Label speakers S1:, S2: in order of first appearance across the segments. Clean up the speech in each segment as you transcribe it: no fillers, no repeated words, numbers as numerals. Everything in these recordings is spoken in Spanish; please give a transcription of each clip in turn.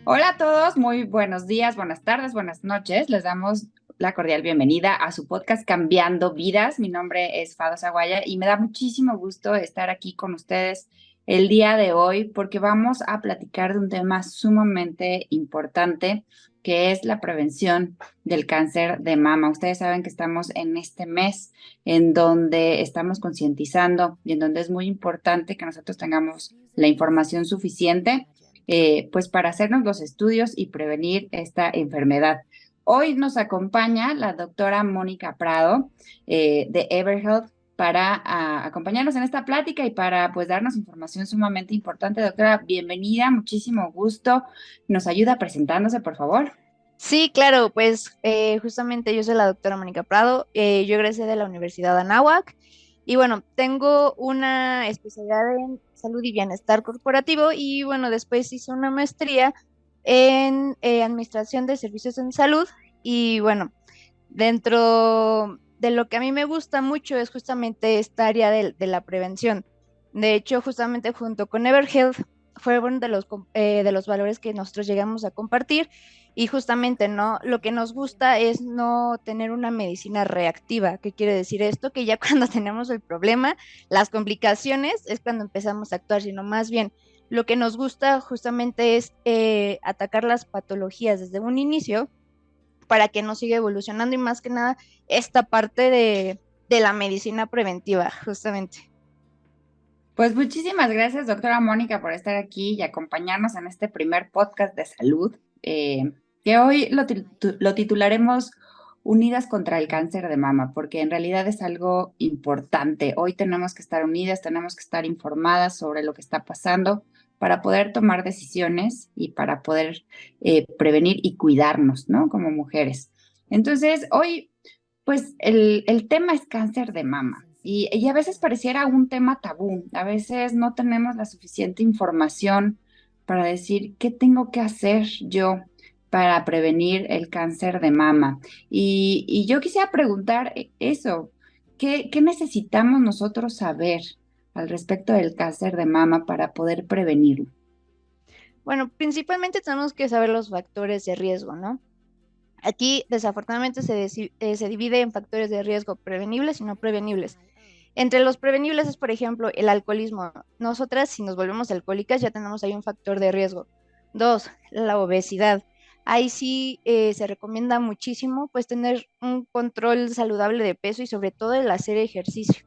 S1: Hola a todos, muy buenos días, buenas tardes, buenas noches. Les damos la cordial bienvenida a su podcast Cambiando Vidas. Mi nombre es Fado Zaguaya y me da muchísimo gusto estar aquí con ustedes el día de hoy porque vamos a platicar de un tema sumamente importante que es la prevención del cáncer de mama. Ustedes saben que estamos en este mes en donde estamos concientizando y en donde es muy importante que nosotros tengamos la información suficiente pues para hacernos los estudios y prevenir esta enfermedad. Hoy nos acompaña la doctora Mónica Prado de EverHealth para acompañarnos en esta plática y para pues darnos información sumamente importante. Doctora, bienvenida, muchísimo gusto. ¿Nos ayuda presentándose, por favor?
S2: Sí, claro, pues justamente yo soy la doctora Mónica Prado, yo egresé de la Universidad de Anáhuac y bueno, tengo una especialidad en salud y bienestar corporativo y bueno, después hice una maestría en administración de servicios en salud y bueno, dentro de lo que a mí me gusta mucho es justamente esta área de la prevención. De hecho, justamente junto con EverHealth fue uno de los valores que nosotros llegamos a compartir y justamente, ¿no? Lo que nos gusta es no tener una medicina reactiva. ¿Qué quiere decir esto? Que ya cuando tenemos el problema, las complicaciones es cuando empezamos a actuar, sino más bien lo que nos gusta justamente es atacar las patologías desde un inicio para que no siga evolucionando y más que nada esta parte de la medicina preventiva, justamente.
S1: Pues muchísimas gracias, doctora Mónica, por estar aquí y acompañarnos en este primer podcast de salud, que hoy lo titularemos Unidas contra el cáncer de mama, porque en realidad es algo importante. Hoy tenemos que estar unidas, tenemos que estar informadas sobre lo que está pasando para poder tomar decisiones y para poder prevenir y cuidarnos, ¿no? Como mujeres. Entonces, hoy pues el tema es cáncer de mama y a veces pareciera un tema tabú, a veces no tenemos la suficiente información para decir qué tengo que hacer yo para prevenir el cáncer de mama. Y yo quisiera preguntar eso, ¿qué necesitamos nosotros saber al respecto del cáncer de mama para poder prevenirlo?
S2: Bueno, principalmente tenemos que saber los factores de riesgo, ¿no? Aquí, desafortunadamente, se divide en factores de riesgo prevenibles y no prevenibles. Entre los prevenibles es, por ejemplo, el alcoholismo. Nosotras, si nos volvemos alcohólicas, ya tenemos ahí un factor de riesgo. Dos, la obesidad. Ahí sí se recomienda muchísimo, pues, tener un control saludable de peso y sobre todo el hacer ejercicio.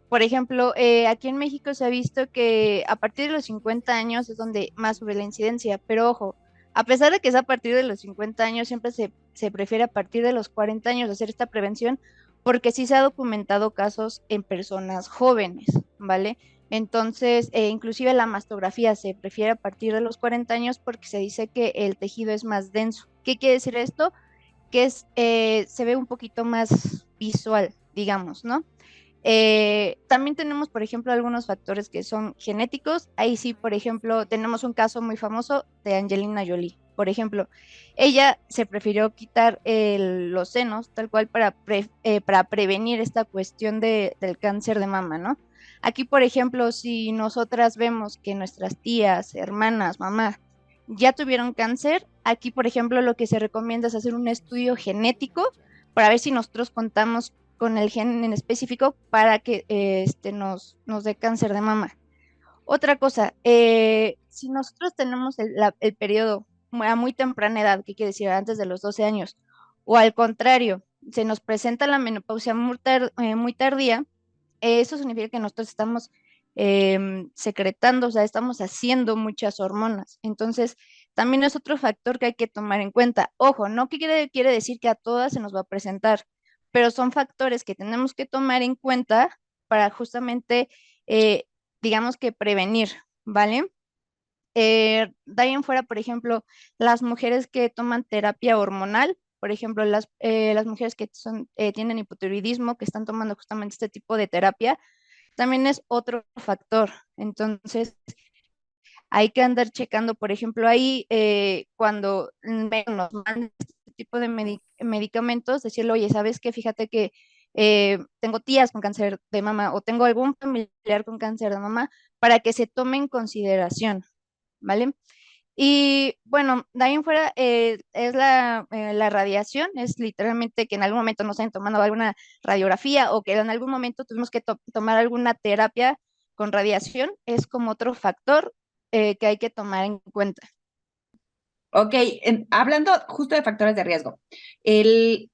S2: Por ejemplo, aquí en México se ha visto que a partir de los 50 años es donde más sube la incidencia, pero ojo, a pesar de que es a partir de los 50 años, siempre se prefiere a partir de los 40 años hacer esta prevención, porque sí se ha documentado casos en personas jóvenes, ¿vale? Entonces, inclusive la mastografía se prefiere a partir de los 40 años porque se dice que el tejido es más denso. ¿Qué quiere decir esto? Que se ve un poquito más visual, digamos, ¿no? También tenemos, por ejemplo, algunos factores que son genéticos. Ahí sí, por ejemplo, tenemos un caso muy famoso de Angelina Jolie. Por ejemplo, ella se prefirió quitar los senos tal cual para prevenir esta cuestión del cáncer de mama, ¿no? Aquí, por ejemplo, si nosotras vemos que nuestras tías, hermanas, mamás ya tuvieron cáncer, aquí, por ejemplo, lo que se recomienda es hacer un estudio genético para ver si nosotros contamos con el gen en específico para que nos dé cáncer de mama. Otra cosa, si nosotros tenemos el periodo a muy temprana edad, ¿qué quiere decir? Antes de los 12 años, o al contrario, se nos presenta la menopausia muy tardía, eso significa que nosotros estamos secretando, o sea, estamos haciendo muchas hormonas. Entonces, también es otro factor que hay que tomar en cuenta. Ojo, no que quiere decir que a todas se nos va a presentar, pero son factores que tenemos que tomar en cuenta para justamente, eh, digamos que prevenir, ¿vale? De ahí en fuera, por ejemplo, las mujeres que toman terapia hormonal, por ejemplo, las mujeres que tienen hipotiroidismo, que están tomando justamente este tipo de terapia, también es otro factor. Entonces, hay que andar checando, por ejemplo, ahí cuando nos mandan este tipo de medicamentos, decirle, oye, ¿sabes qué? Fíjate que tengo tías con cáncer de mama o tengo algún familiar con cáncer de mama, para que se tome en consideración, ¿vale? Y bueno, de ahí en fuera es la radiación, es literalmente que en algún momento nos hayan tomado alguna radiografía o que en algún momento tuvimos que tomar alguna terapia con radiación, es como otro factor que hay que tomar en cuenta.
S1: Ok, hablando justo de factores de riesgo, el,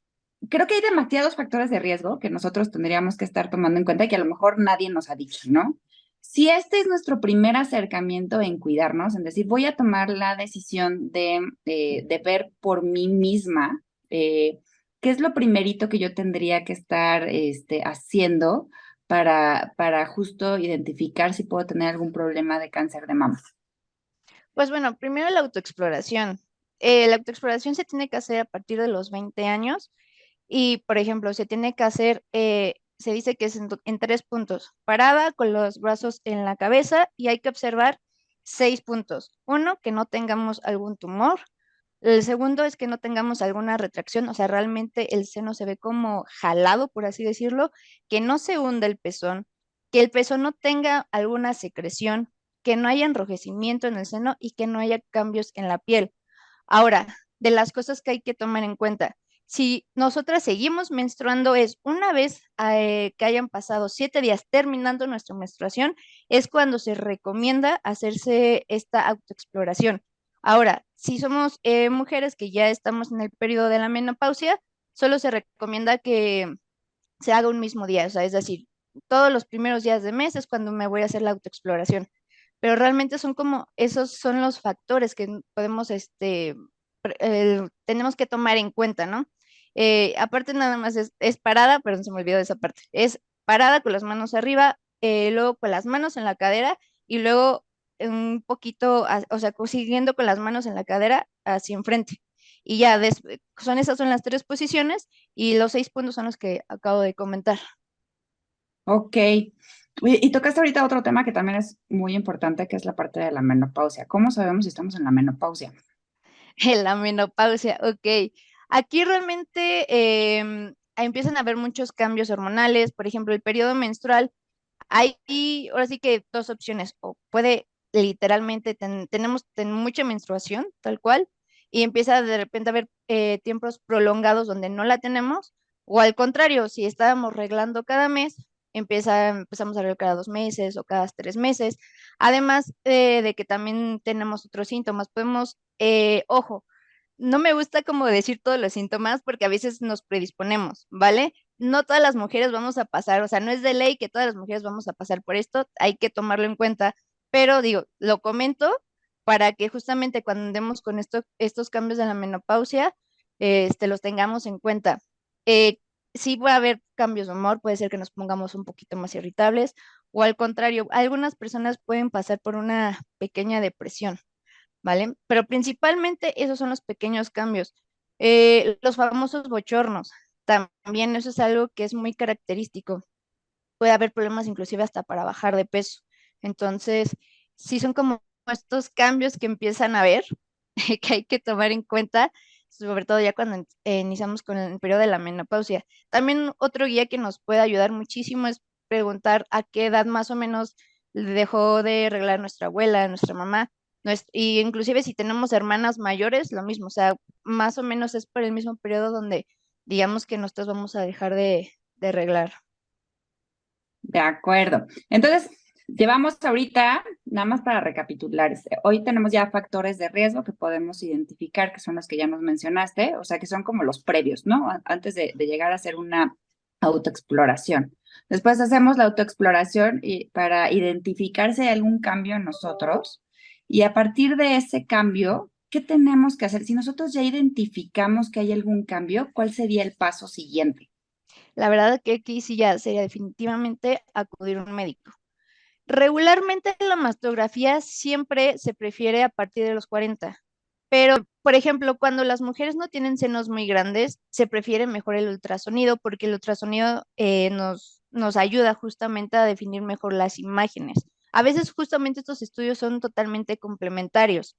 S1: creo que hay demasiados factores de riesgo que nosotros tendríamos que estar tomando en cuenta y que a lo mejor nadie nos ha dicho, ¿no? Si este es nuestro primer acercamiento en cuidarnos, en decir, voy a tomar la decisión de ver por mí misma, ¿qué es lo primerito que yo tendría que estar haciendo para justo identificar si puedo tener algún problema de cáncer de mama?
S2: Pues bueno, primero la autoexploración. La autoexploración se tiene que hacer a partir de los 20 años y, por ejemplo, se tiene que hacer, se dice que es en 3 puntos, parada con los brazos en la cabeza y hay que observar 6 puntos. Uno, que no tengamos algún tumor. El segundo es que no tengamos alguna retracción, o sea, realmente el seno se ve como jalado, por así decirlo, que no se hunda el pezón, que el pezón no tenga alguna secreción, que no haya enrojecimiento en el seno y que no haya cambios en la piel. Ahora, de las cosas que hay que tomar en cuenta, si nosotras seguimos menstruando es una vez que hayan pasado 7 días terminando nuestra menstruación, es cuando se recomienda hacerse esta autoexploración. Ahora, si somos mujeres que ya estamos en el periodo de la menopausia, solo se recomienda que se haga un mismo día, o sea, es decir, todos los primeros días de mes es cuando me voy a hacer la autoexploración, pero realmente son como, esos son los factores que podemos, tenemos que tomar en cuenta, ¿no? Aparte nada más es parada, perdón, se me olvidó esa parte, es parada con las manos arriba, luego con las manos en la cadera y luego un poquito, o sea, siguiendo con las manos en la cadera hacia enfrente. Y ya, esas son las 3 posiciones y los 6 puntos son los que acabo de comentar.
S1: Ok. Y tocaste ahorita otro tema que también es muy importante, que es la parte de la menopausia. ¿Cómo sabemos si estamos en la menopausia?
S2: En la menopausia, ok. Aquí realmente empiezan a haber muchos cambios hormonales, por ejemplo, el periodo menstrual. Hay ahora sí que 2 opciones, o puede literalmente, tenemos mucha menstruación, tal cual, y empieza de repente a haber tiempos prolongados donde no la tenemos, o al contrario, si estábamos reglando cada mes, empezamos a reglar cada 2 meses o cada 3 meses, además de que también tenemos otros síntomas, podemos, ojo, no me gusta como decir todos los síntomas porque a veces nos predisponemos, ¿vale? No todas las mujeres vamos a pasar, o sea, no es de ley que todas las mujeres vamos a pasar por esto, hay que tomarlo en cuenta, pero digo, lo comento para que justamente cuando andemos con estos cambios de la menopausia, los tengamos en cuenta. Eh, sí va a haber cambios de humor, puede ser que nos pongamos un poquito más irritables o al contrario, algunas personas pueden pasar por una pequeña depresión. ¿Vale? Pero principalmente esos son los pequeños cambios. Los famosos bochornos, también eso es algo que es muy característico. Puede haber problemas inclusive hasta para bajar de peso. Entonces, sí son como estos cambios que empiezan a ver, que hay que tomar en cuenta, sobre todo ya cuando iniciamos con el periodo de la menopausia. También otro guía que nos puede ayudar muchísimo es preguntar a qué edad más o menos dejó de arreglar nuestra abuela, nuestra mamá, y inclusive si tenemos hermanas mayores, lo mismo, o sea, más o menos es por el mismo periodo donde digamos que nosotros vamos a dejar de arreglar.
S1: De acuerdo. Entonces, llevamos ahorita, nada más para recapitular, hoy tenemos ya factores de riesgo que podemos identificar, que son los que ya nos mencionaste, o sea, que son como los previos, ¿no? Antes de llegar a hacer una autoexploración. Después hacemos la autoexploración para identificar si hay algún cambio en nosotros y a partir de ese cambio, ¿qué tenemos que hacer? Si nosotros ya identificamos que hay algún cambio, ¿cuál sería el paso siguiente?
S2: La verdad que aquí sí ya sería definitivamente acudir a un médico. Regularmente la mastografía siempre se prefiere a partir de los 40, pero por ejemplo, cuando las mujeres no tienen senos muy grandes, se prefiere mejor el ultrasonido porque el ultrasonido nos ayuda justamente a definir mejor las imágenes. A veces justamente estos estudios son totalmente complementarios.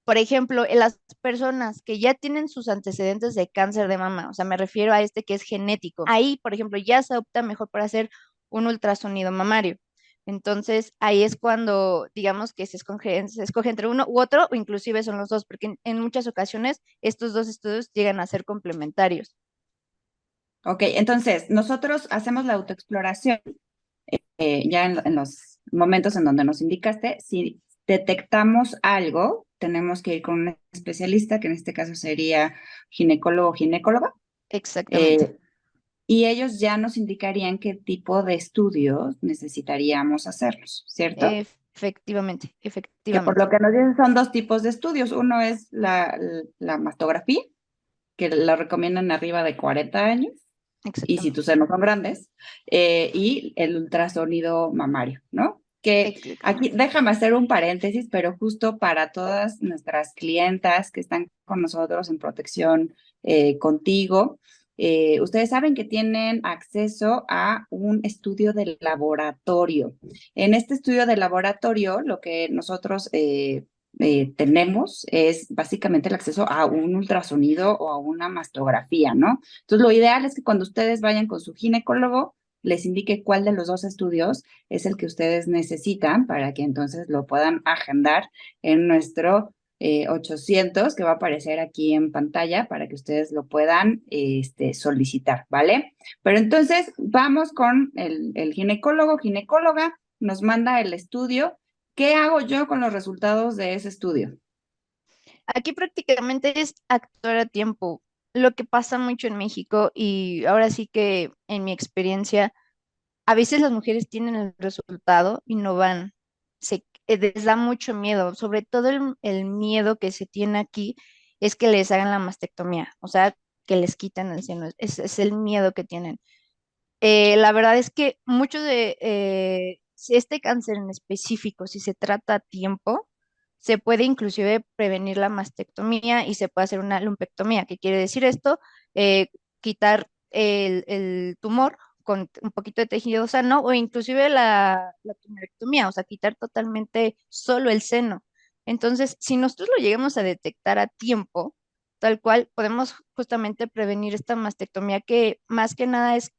S2: Por ejemplo, en las personas que ya tienen sus antecedentes de cáncer de mama, o sea, me refiero a este que es genético, ahí, por ejemplo, ya se opta mejor por hacer un ultrasonido mamario. Entonces, ahí es cuando, digamos que se escoge entre uno u otro, o inclusive son los dos, porque en muchas ocasiones estos dos estudios llegan a ser complementarios.
S1: Ok, entonces nosotros hacemos la autoexploración ya en los momentos en donde nos indicaste. Si detectamos algo, tenemos que ir con un especialista, que en este caso sería ginecólogo o ginecóloga,
S2: Exactamente.
S1: eh, y ellos ya nos indicarían qué tipo de estudios necesitaríamos hacerlos, ¿cierto?
S2: Efectivamente,
S1: Que por lo
S2: efectivamente.
S1: que nos dicen son dos tipos de estudios. Uno es la mastografía, que la recomiendan arriba de 40 años, y si tus
S2: Exactamente.
S1: senos son grandes, y el ultrasonido mamario, ¿no? Que aquí,
S2: Exactamente.
S1: déjame hacer un paréntesis, pero justo para todas nuestras clientas que están con nosotros en protección contigo, ustedes saben que tienen acceso a un estudio de laboratorio. En este estudio de laboratorio, lo que nosotros tenemos es básicamente el acceso a un ultrasonido o a una mastografía, ¿no? Entonces, lo ideal es que cuando ustedes vayan con su ginecólogo, les indique cuál de los dos estudios es el que ustedes necesitan para que entonces lo puedan agendar en nuestro 800 que va a aparecer aquí en pantalla para que ustedes lo puedan solicitar, ¿vale? Pero entonces vamos con el ginecólogo, ginecóloga, nos manda el estudio. ¿Qué hago yo con los resultados de ese estudio?
S2: Aquí prácticamente es actuar a tiempo. Lo que pasa mucho en México y ahora sí que en mi experiencia, a veces las mujeres tienen el resultado y no van. Les da mucho miedo, sobre todo el miedo que se tiene aquí es que les hagan la mastectomía, o sea, que les quiten el seno. Es el miedo que tienen. La verdad es que mucho de si este cáncer en específico, si se trata a tiempo, se puede inclusive prevenir la mastectomía y se puede hacer una lumpectomía. ¿Qué quiere decir esto? Eh, Quitar el tumor con un poquito de tejido sano o inclusive la tumorectomía, o sea, quitar totalmente solo el seno. Entonces, si nosotros lo llegamos a detectar a tiempo, tal cual, podemos justamente prevenir esta mastectomía que más que nada es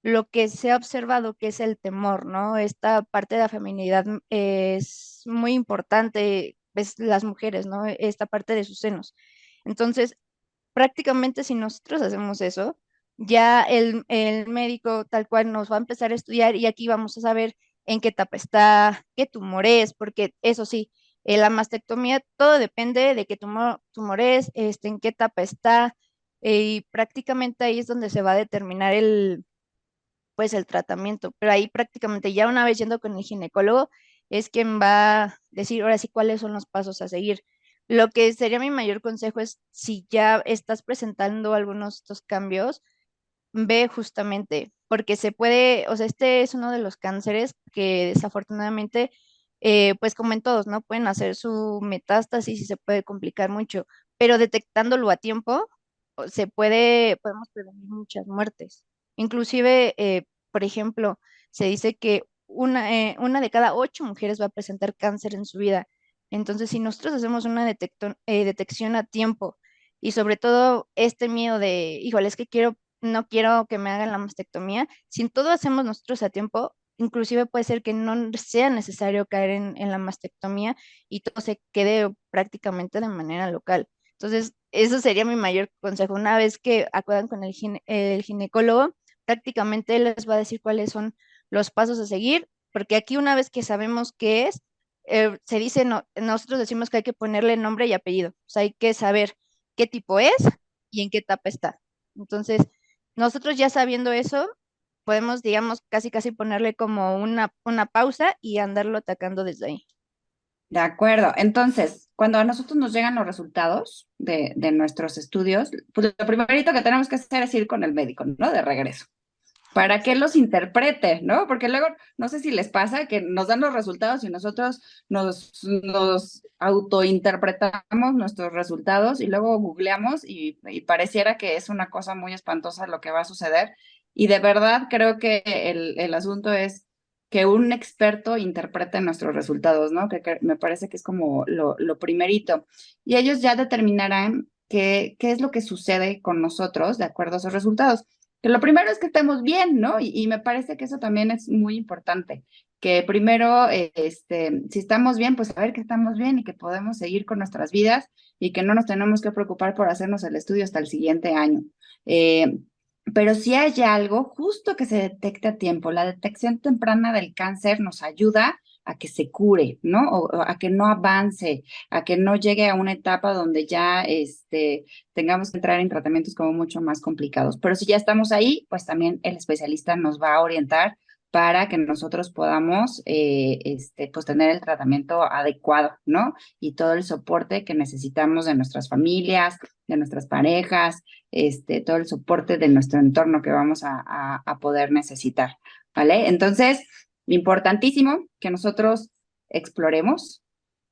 S2: lo que se ha observado que es el temor, ¿no? Esta parte de la feminidad es muy importante, ves las mujeres, ¿no? Esta parte de sus senos. Entonces, prácticamente si nosotros hacemos eso, ya el médico tal cual nos va a empezar a estudiar y aquí vamos a saber en qué etapa está, qué tumor es, porque eso sí, la mastectomía, todo depende de qué tumor es, en qué etapa está, y prácticamente ahí es donde se va a determinar pues el tratamiento, pero ahí prácticamente ya una vez yendo con el ginecólogo es quien va a decir ahora sí cuáles son los pasos a seguir. Lo que sería mi mayor consejo es si ya estás presentando algunos de estos cambios, ve justamente, porque se puede, o sea, este es uno de los cánceres que desafortunadamente, pues como en todos, ¿no? Pueden hacer su metástasis y se puede complicar mucho, pero detectándolo a tiempo, podemos prevenir muchas muertes. Inclusive, por ejemplo, se dice que una de cada 8 mujeres va a presentar cáncer en su vida. Entonces, si nosotros hacemos una detección a tiempo y sobre todo este miedo de, híjole, es que no quiero que me hagan la mastectomía. Si todo hacemos nosotros a tiempo, inclusive puede ser que no sea necesario caer en la mastectomía y todo se quede prácticamente de manera local. Entonces, eso sería mi mayor consejo. Una vez que acudan con el ginecólogo, prácticamente él les va a decir cuáles son los pasos a seguir, porque aquí una vez que sabemos qué es, se dice, nosotros decimos que hay que ponerle nombre y apellido. O sea, hay que saber qué tipo es y en qué etapa está. Entonces, nosotros ya sabiendo eso, podemos, digamos, casi casi ponerle como una pausa y andarlo atacando desde ahí.
S1: De acuerdo. Entonces, cuando a nosotros nos llegan los resultados de nuestros estudios, pues lo primerito que tenemos que hacer es ir con el médico, ¿no? De regreso, para que los
S2: Exacto.
S1: interprete, ¿no? Porque luego, no sé si les pasa que nos dan los resultados y nosotros nos autointerpretamos nuestros resultados y luego googleamos y pareciera que es una cosa muy espantosa lo que va a suceder. Y de verdad creo que el asunto es que un experto interprete nuestros resultados, ¿no? Que me parece que es como lo primerito. Y ellos ya determinarán qué es lo que sucede con nosotros de acuerdo a esos resultados. Que lo primero es que estemos bien, ¿no? Y me parece que eso también es muy importante, que primero, si estamos bien, pues saber que estamos bien y que podemos seguir con nuestras vidas y que no nos tenemos que preocupar por hacernos el estudio hasta el siguiente año. Eh, pero si hay algo justo que se detecte a tiempo, la detección temprana del cáncer nos ayuda a que se cure, ¿no? O a que no avance, a que no llegue a una etapa donde ya tengamos que entrar en tratamientos como mucho más complicados. Pero si ya estamos ahí, pues también el especialista nos va a orientar para que nosotros podamos pues tener el tratamiento adecuado, ¿no? Y todo el soporte que necesitamos de nuestras familias, de nuestras parejas, todo el soporte de nuestro entorno que vamos a poder necesitar, ¿vale? Entonces, importantísimo que nosotros exploremos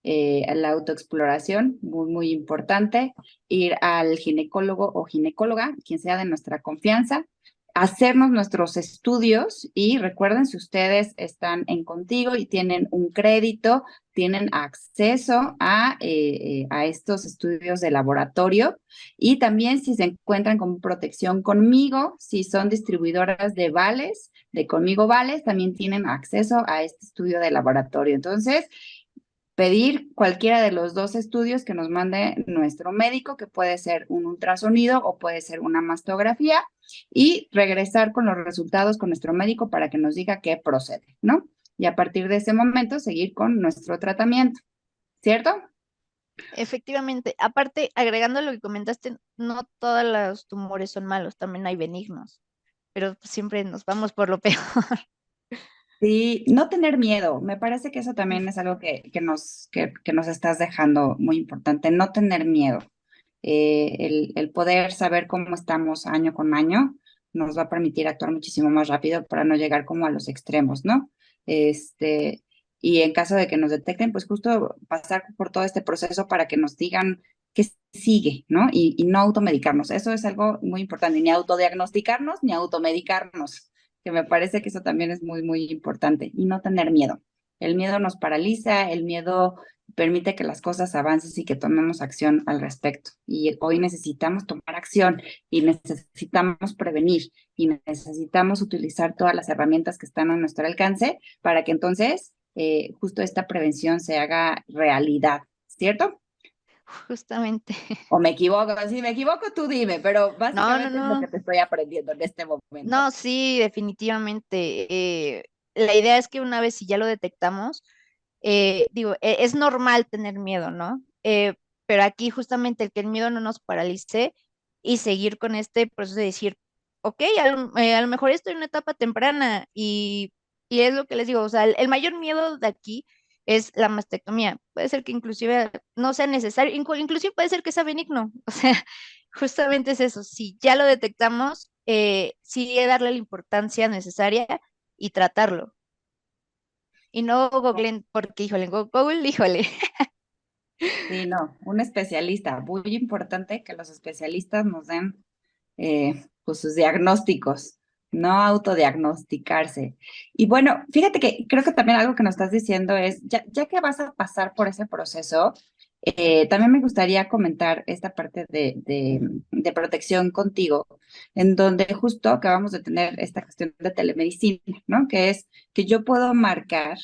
S1: la autoexploración, muy, muy importante, ir al ginecólogo o ginecóloga, quien sea de nuestra confianza, hacernos nuestros estudios y recuerden, si ustedes están en Contigo y tienen un crédito, tienen acceso a estos estudios de laboratorio y también si se encuentran con protección conmigo, si son distribuidoras de vales, de Conmigo Vales, también tienen acceso a este estudio de laboratorio. Entonces, pedir cualquiera de los dos estudios que nos mande nuestro médico, que puede ser un ultrasonido o puede ser una mastografía, y regresar con los resultados con nuestro médico para que nos diga qué procede, ¿no? Y a partir de ese momento seguir con nuestro tratamiento, ¿cierto?
S2: Efectivamente, aparte, agregando lo que comentaste, no todos los tumores son malos, también hay benignos, pero pues siempre nos vamos por lo peor.
S1: Sí, no tener miedo. Me parece que eso también es algo que nos estás dejando muy importante, no tener miedo. El poder saber cómo estamos año con año nos va a permitir actuar muchísimo más rápido para no llegar como a los extremos, ¿no? Este, y en caso de que nos detecten, pues justo pasar por todo este proceso para que nos digan qué sigue, ¿no? Y no automedicarnos. Eso es algo muy importante, ni autodiagnosticarnos ni automedicarnos, que me parece que eso también es muy, muy importante. Y no tener miedo. El miedo nos paraliza, el miedo permite que las cosas avancen y que tomemos acción al respecto. Y hoy necesitamos tomar acción y necesitamos prevenir y necesitamos utilizar todas las herramientas que están a nuestro alcance para que entonces justo esta prevención se haga realidad, ¿cierto?
S2: Justamente.
S1: ¿O me equivoco? Si me equivoco, tú dime, pero
S2: No, no,
S1: básicamente es lo que
S2: no.
S1: te estoy aprendiendo en este momento.
S2: No, sí, definitivamente. La idea es que una vez si ya lo detectamos, digo, es normal tener miedo, ¿no? Pero aquí justamente el que el miedo no nos paralice y seguir con este proceso de decir, ok, a lo mejor estoy en una etapa temprana y es lo que les digo, o sea, el mayor miedo de aquí es la mastectomía. Puede ser que inclusive no sea necesario, inclusive puede ser que sea benigno, o sea, justamente es eso, si ya lo detectamos, sí darle la importancia necesaria y tratarlo. Y no googleen, porque híjole, Google, híjole.
S1: Sí, no, un especialista. Muy importante que los especialistas nos den pues sus diagnósticos, no autodiagnosticarse. Y bueno, fíjate que creo que también algo que nos estás diciendo es, ya que vas a pasar por ese proceso, también me gustaría comentar esta parte de protección contigo, en donde justo acabamos de tener esta cuestión de telemedicina, ¿no? Que es que yo puedo marcar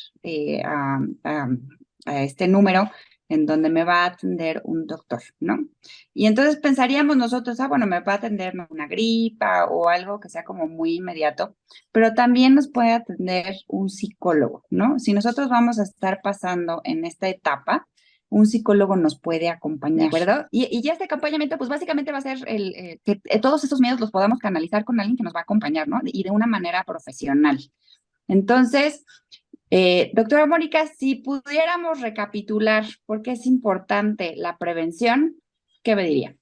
S1: a este número en donde me va a atender un doctor, ¿no? Y entonces pensaríamos nosotros, bueno, me va a atender una gripa o algo que sea como muy inmediato, pero también nos puede atender un psicólogo, ¿no? Si nosotros vamos a estar pasando en esta etapa, un psicólogo nos puede
S2: ¿De
S1: acompañar.
S2: acuerdo?
S1: Y ya este acompañamiento, pues básicamente va a ser que todos esos miedos los podamos canalizar con alguien que nos va a acompañar, ¿no? Y de una manera profesional. Entonces, doctora Mónica, si pudiéramos recapitular por qué es importante la prevención, ¿qué me diría?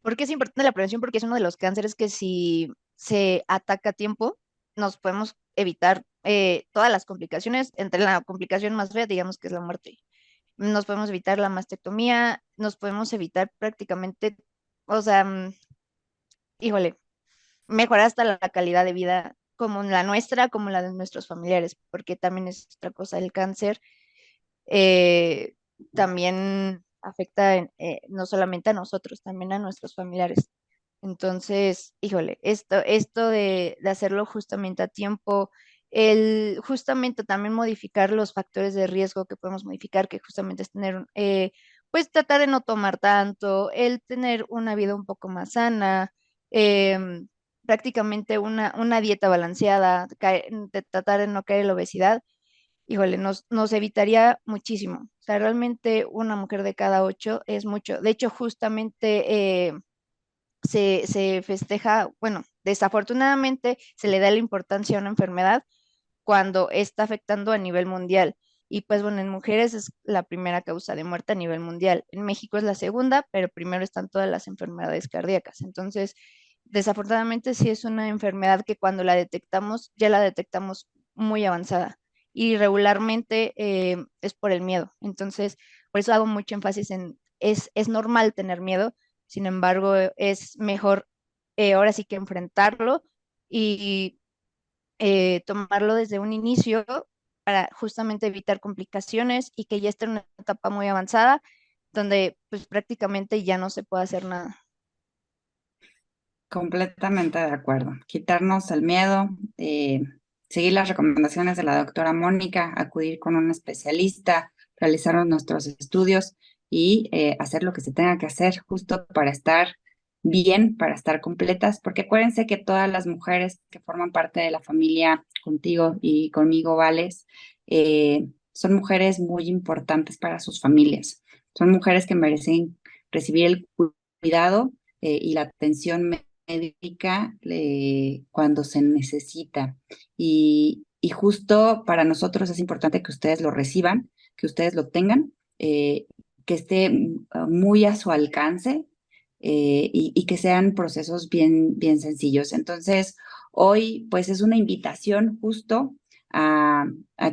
S2: ¿Por qué es importante la prevención? Porque es uno de los cánceres que si se ataca a tiempo, nos podemos evitar todas las complicaciones, entre la complicación más fea, digamos que es la muerte. Nos podemos evitar la mastectomía, nos podemos evitar prácticamente, o sea, híjole, mejorar hasta la calidad de vida como la nuestra, como la de nuestros familiares, porque también es otra cosa, el cáncer eh, también afecta no solamente a nosotros, también a nuestros familiares. Entonces, híjole, esto de hacerlo justamente a tiempo, el justamente también modificar los factores de riesgo que podemos modificar, que justamente es tener, pues tratar de no tomar tanto, el tener una vida un poco más sana, em, prácticamente una dieta balanceada, de tratar de no caer en la obesidad, híjole, nos evitaría muchísimo. O sea, realmente una mujer de cada 8 es mucho. De hecho, justamente se festeja, bueno, desafortunadamente se le da la importancia a una enfermedad cuando está afectando a nivel mundial. Y pues bueno, en mujeres es la primera causa de muerte a nivel mundial. En México es la segunda, pero primero están todas las enfermedades cardíacas. Entonces, desafortunadamente sí es una enfermedad que cuando la detectamos, ya la detectamos muy avanzada. Y regularmente es por el miedo. Entonces, por eso hago mucho énfasis en, es normal tener miedo, sin embargo, es mejor ahora sí que enfrentarlo y tomarlo desde un inicio para justamente evitar complicaciones y que ya esté en una etapa muy avanzada donde pues prácticamente ya no se puede hacer nada.
S1: Completamente de acuerdo. Quitarnos el miedo, seguir las recomendaciones de la doctora Mónica, acudir con un especialista, realizar nuestros estudios y hacer lo que se tenga que hacer justo para estar bien, para estar completas, porque acuérdense que todas las mujeres que forman parte de la familia contigo y conmigo, Vales, son mujeres muy importantes para sus familias. Son mujeres que merecen recibir el cuidado y la atención médica cuando se necesita. Y justo para nosotros es importante que ustedes lo reciban, que ustedes lo tengan, que esté muy a su alcance y que sean procesos bien, bien sencillos. Entonces, hoy pues es una invitación justo a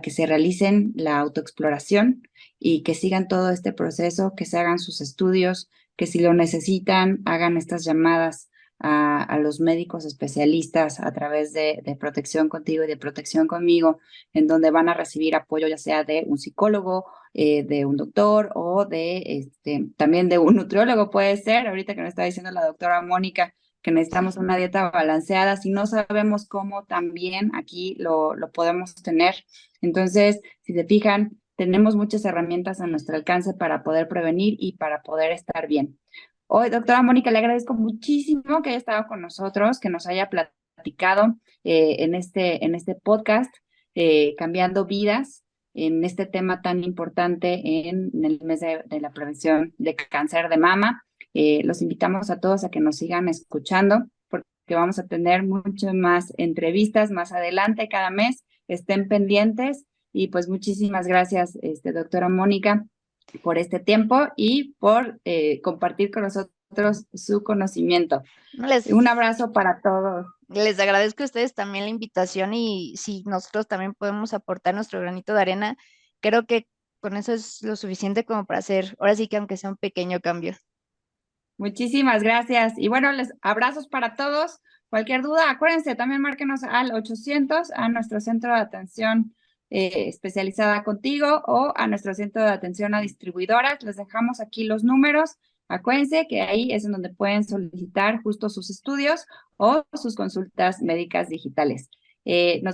S1: que se realicen la autoexploración y que sigan todo este proceso, que se hagan sus estudios, que si lo necesitan, hagan estas llamadas a los médicos especialistas a través de Protección Contigo y de Protección Conmigo, en donde van a recibir apoyo ya sea de un psicólogo, de un doctor o también de un nutriólogo puede ser, ahorita que nos está diciendo la doctora Mónica, que necesitamos una dieta balanceada, si no sabemos cómo también aquí lo podemos tener. Entonces, si se fijan, tenemos muchas herramientas a nuestro alcance para poder prevenir y para poder estar bien. Hoy, doctora Mónica, le agradezco muchísimo que haya estado con nosotros, que nos haya platicado en este podcast, Cambiando Vidas, en este tema tan importante en el mes de la prevención de cáncer de mama. Los invitamos a todos a que nos sigan escuchando, porque vamos a tener muchas más entrevistas más adelante cada mes. Estén pendientes y pues muchísimas gracias, doctora Mónica, por este tiempo y por compartir con nosotros su conocimiento.
S2: No les,
S1: Un abrazo para todos.
S2: les agradezco a ustedes también la invitación y si nosotros también podemos aportar nuestro granito de arena, creo que con eso es lo suficiente como para hacer, ahora sí que aunque sea un pequeño cambio.
S1: Muchísimas gracias. Y bueno, les abrazos para todos. Cualquier duda, acuérdense, también márquenos al 800 a nuestro centro de atención especializada contigo o a nuestro centro de atención a distribuidoras. Les dejamos aquí los números. Acuérdense que ahí es en donde pueden solicitar justo sus estudios o sus consultas médicas digitales. Nos